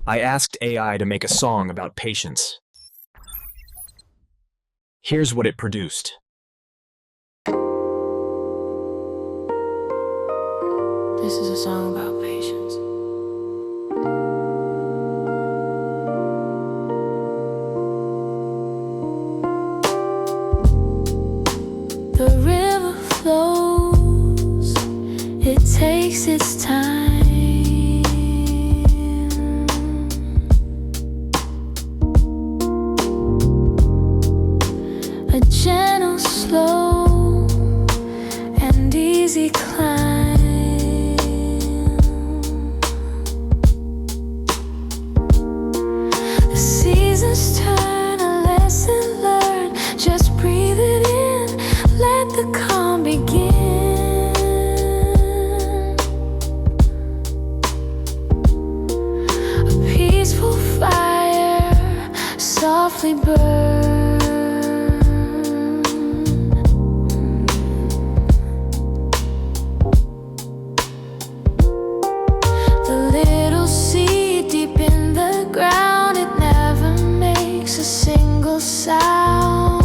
I asked AI to make a song about patience. Here's what it produced. This is a song about patience. The river flows, it takes its time. A gentle, slow, and easy climb. The seasons turn, a lesson learned. Just breathe it in, let the calm begin. A peaceful fire softly burns. Sound.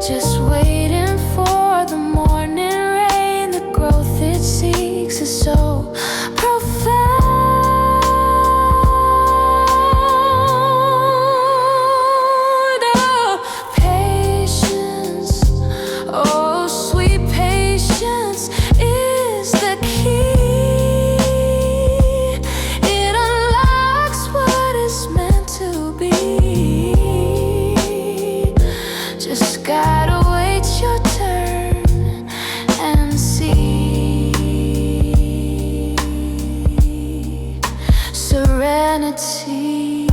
Just waiting for the morning rain. The growth it seeks is so profound. Oh, patience, oh sweet patience is the key. Gotta wait your turn and see. Serenity.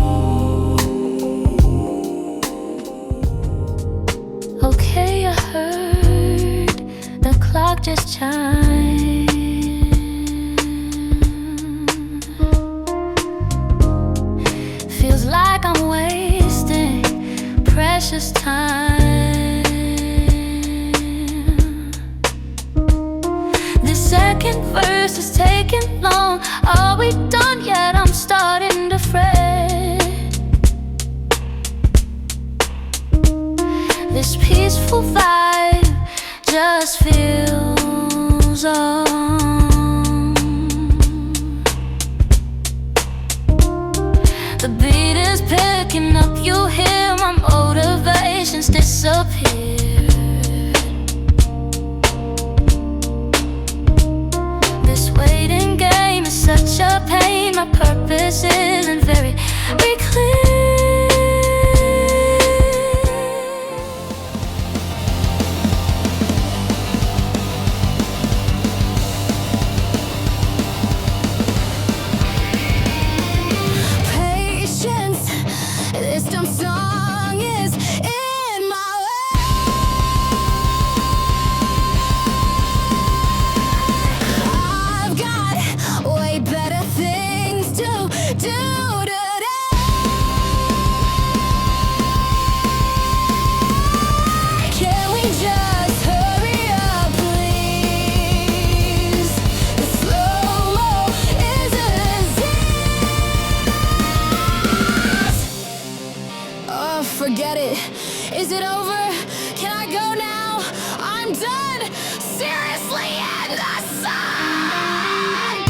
Okay, I heard the clock just chimed. Feels like I'm wasting precious time. Second verse is taking long. Are we done yet? I'm starting to fret. This peaceful vibe just feels on. The beat is picking up, you hear my motivations disappear. Such a pain, my purpose isn't very clear. Patience, this dumb song is in my way. I've got way better things to do today. Can we just hurry up, please? The slow-mo is a disease. Oh, forget it. Is it over? Can I go now? I'm done. Seriously, end the song.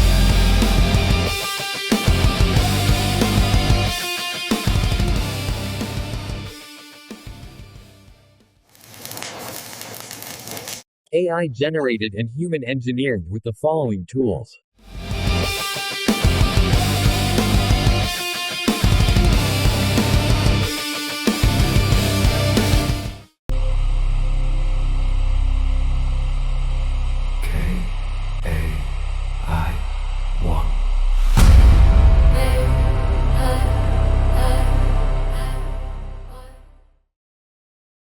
AI generated and human engineered with the following tools.